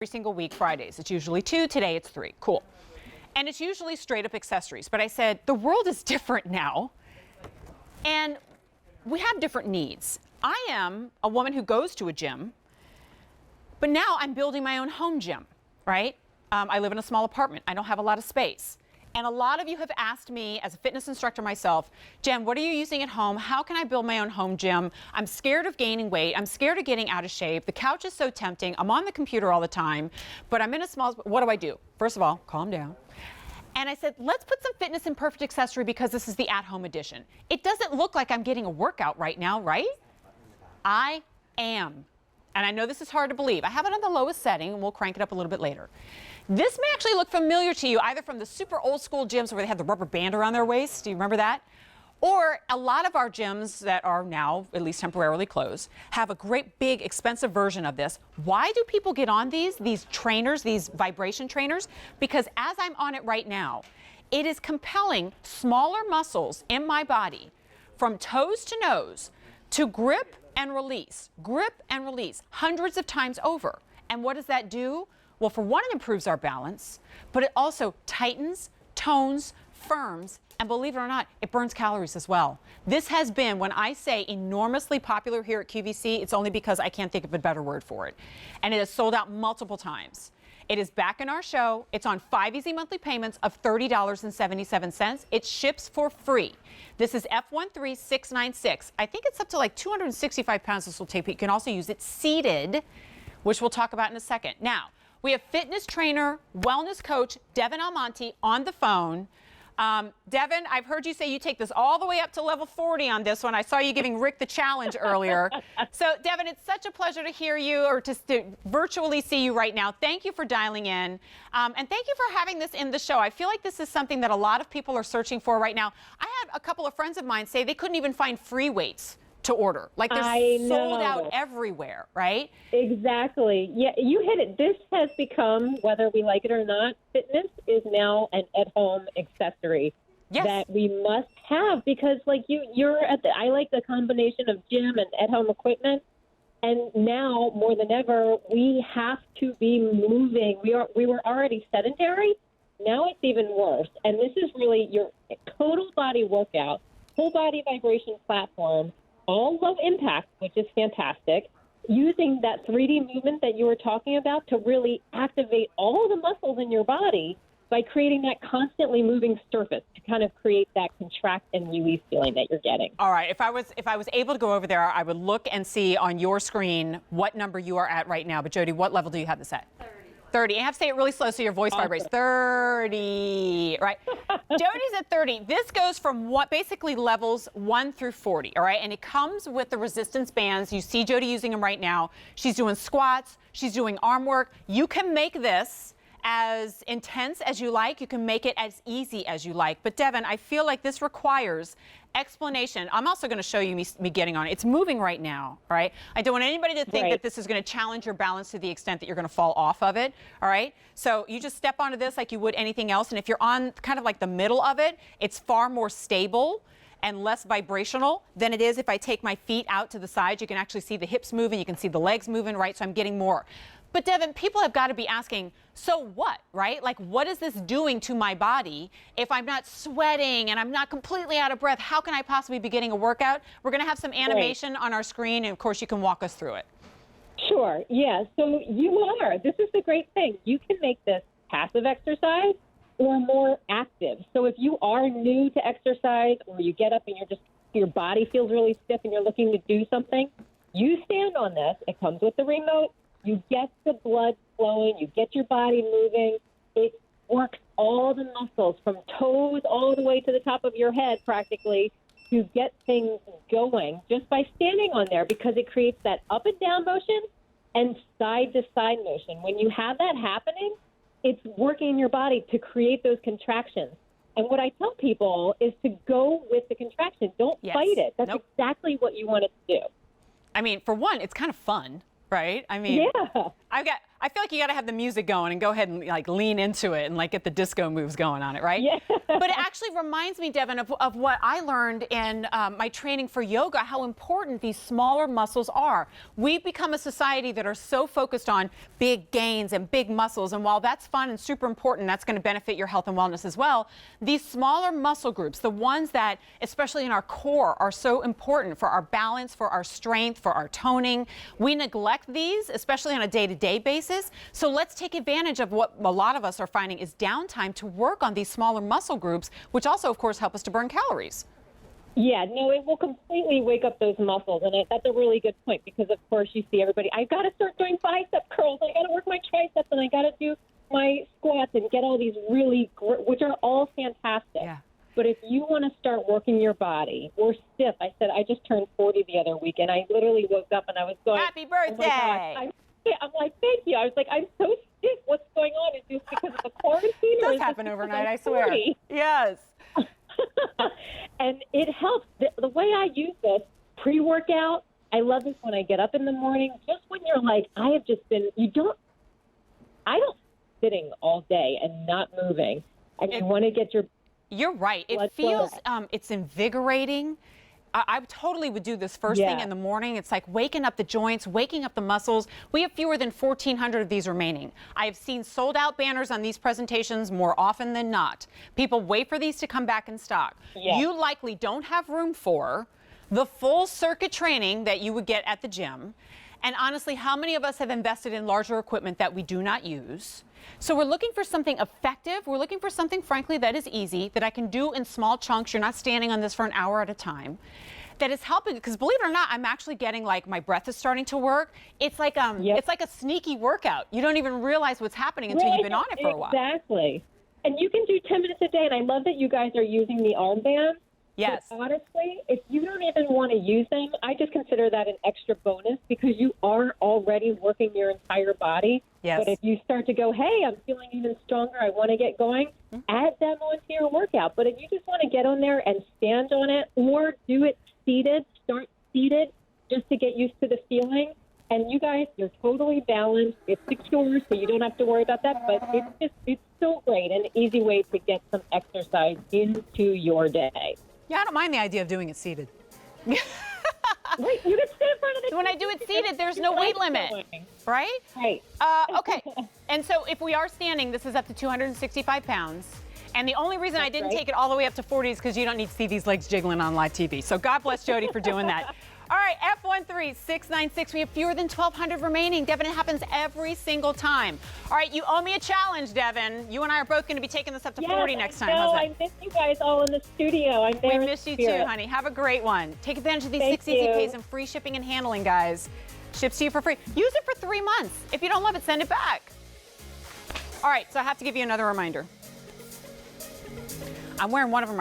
every single week, Fridays. It's usually 2, today it's 3. Cool. And it's usually straight up accessories. But I said, the world is different now. And we have different needs. I am a woman who goes to a gym, but now I'm building my own home gym, right? I live in a small apartment. I don't have a lot of space. And a lot of you have asked me, as a fitness instructor myself, Jen, what are you using at home? How can I build my own home gym? I'm scared of gaining weight. I'm scared of getting out of shape. The couch is so tempting. I'm on the computer all the time, but I'm in a small, what do I do? First of all, calm down. And I said, let's put some fitness in perfect accessory because this is the at-home edition. It doesn't look like I'm getting a workout right now, right? I am. And I know this is hard to believe. I have it on the lowest setting, and we'll crank it up a little bit later. This may actually look familiar to you, either from the super old school gyms where they had the rubber band around their waist. Do you remember that? Or a lot of our gyms that are now, at least temporarily closed, have a great big expensive version of this. Why do people get on these trainers, these vibration trainers? Because as I'm on it right now, it is compelling smaller muscles in my body from toes to nose to grip and release, hundreds of times over. And what does that do? Well, for one, it improves our balance, but it also tightens, tones, firms, and believe it or not, it burns calories as well. This has been, when I say enormously popular here at QVC, it's only because I can't think of a better word for it. And it has sold out multiple times. It is back in our show. It's on 5 easy monthly payments of $30.77. It ships for free. This is F13696. I think it's up to like 265 pounds this will take. You can also use it seated, which we'll talk about in a second. Now, we have fitness trainer, wellness coach, Devin Almonte on the phone. Devin, I've heard you say you take this all the way up to level 40 on this one. I saw you giving Rick the challenge earlier. So, Devin, it's such a pleasure to hear you or to virtually see you right now. Thank you for dialing in. And thank you for having this in the show. I feel like this is something that a lot of people are searching for right now. I had a couple of friends of mine say they couldn't even find free weights to order. Like they're sold out everywhere, right? Exactly. Yeah, you hit it. This has become, whether we like it or not, fitness is now an at-home accessory that we must have because, like you're at the. I like the combination of gym and at-home equipment, and now more than ever, we have to be moving. We were already sedentary. Now it's even worse, and this is really your total body workout, whole body vibration platform. All low impact, which is fantastic, using that 3D movement that you were talking about to really activate all the muscles in your body by creating that constantly moving surface to kind of create that contract and release feeling that you're getting. All right, if I was able to go over there, I would look and see on your screen what number you are at right now. But Jody, what level do you have this at? 30. You have to say it really slow so your voice vibrates. 30, right? Jody's at 30. This goes from what basically levels 1 through 40, all right? And it comes with the resistance bands. You see Jody using them right now. She's doing squats. She's doing arm work. You can make this as intense as you like. You can make it as easy as you like. But Devin, I feel like this requires explanation. I'm also going to show you me getting on it. It's moving right now, all right? I don't want anybody to think that this is going to challenge your balance to the extent that you're going to fall off of it, all right? So you just step onto this like you would anything else, and if you're on kind of like the middle of it, it's far more stable and less vibrational than it is if I take my feet out to the sides. You can actually see the hips moving, you can see the legs moving, right? So I'm getting more. But Devin, people have got to be asking, so what, right? Like, what is this doing to my body if I'm not sweating and I'm not completely out of breath? How can I possibly be getting a workout? We're going to have some animation on our screen, and of course, you can walk us through it. Sure, yeah. So you are. This is the great thing. You can make this passive exercise or more active. So if you are new to exercise or you get up and your body feels really stiff and you're looking to do something, you stand on this. It comes with the remote. You get the blood flowing, you get your body moving. It works all the muscles from toes all the way to the top of your head practically to get things going just by standing on there because it creates that up and down motion and side to side motion. When you have that happening, it's working in your body to create those contractions. And what I tell people is to go with the contraction. Don't fight it. That's exactly what you want it to do. I mean, for one, it's kind of fun. Right? I mean, I feel like you got to have the music going and go ahead and like lean into it and like get the disco moves going on it, right? Yeah. But it actually reminds me, Devin, of what I learned in my training for yoga, how important these smaller muscles are. We've become a society that are so focused on big gains and big muscles. And while that's fun and super important, that's going to benefit your health and wellness as well. These smaller muscle groups, the ones that, especially in our core, are so important for our balance, for our strength, for our toning. We neglect these, especially on a day-to-day basis. So let's take advantage of what a lot of us are finding is downtime to work on these smaller muscle groups, which also, of course, help us to burn calories. Yeah, no, it will completely wake up those muscles. And that's a really good point because, of course, you see everybody, I got to start doing bicep curls. I got to work my triceps and I got to do my squats and get all these really, which are all fantastic. Yeah. But if you want to start working your body, we're stiff. I said, I just turned 40 the other week and I literally woke up and I was going, Happy birthday. Oh my gosh, I'm like, thank you. I was like, I'm so stiff. What's going on? Is this because of the quarantine? It does or happen overnight, I swear. 40? Yes. And it helps. The way I use this pre-workout, I love this when I get up in the morning, just when you're like, I have just been, I don't sitting all day and not moving. And you want to get your You're right. It feels, it's invigorating. I totally would do this first thing in the morning. It's like waking up the joints, waking up the muscles. We have fewer than 1,400 of these remaining. I have seen sold out banners on these presentations more often than not. People wait for these to come back in stock. Yes. You likely don't have room for the full circuit training that you would get at the gym. And honestly, how many of us have invested in larger equipment that we do not use? So we're looking for something effective. We're looking for something, frankly, that is easy, that I can do in small chunks. You're not standing on this for an hour at a time. That is helping, because believe it or not, I'm actually getting like my breath is starting to work. It's like it's like a sneaky workout. You don't even realize what's happening until you've been on it for a while. Exactly. And you can do 10 minutes a day. And I love that you guys are using the armband. Yes. But honestly, if you don't even want to use them, I just consider that an extra bonus because you are already working your entire body. Yes. But if you start to go, hey, I'm feeling even stronger, I want to get going, add them onto your workout. But if you just want to get on there and stand on it or do it seated, start seated just to get used to the feeling. And you guys, you're totally balanced. It's secure, so you don't have to worry about that. But it's so great, an easy way to get some exercise into your day. Yeah, I don't mind the idea of doing it seated. Wait, you can sit in front of the When I do it seated, there's no weight limit, right? Right. Okay. And so if we are standing, this is up to 265 pounds. And the only reason I didn't take it all the way up to 40 is because you don't need to see these legs jiggling on live TV. So God bless Jody for doing that. All right, F13696. We have fewer than 1,200 remaining. Devin, it happens every single time. All right, you owe me a challenge, Devin. You and I are both going to be taking this up to 40 next time. No, I miss you guys all in the studio. I'm there. We miss you too, honey. Have a great one. Take advantage of these 6 easy pays and free shipping and handling, guys. Ships to you for free. Use it for 3 months. If you don't love it, send it back. All right, so I have to give you another reminder. I'm wearing one of them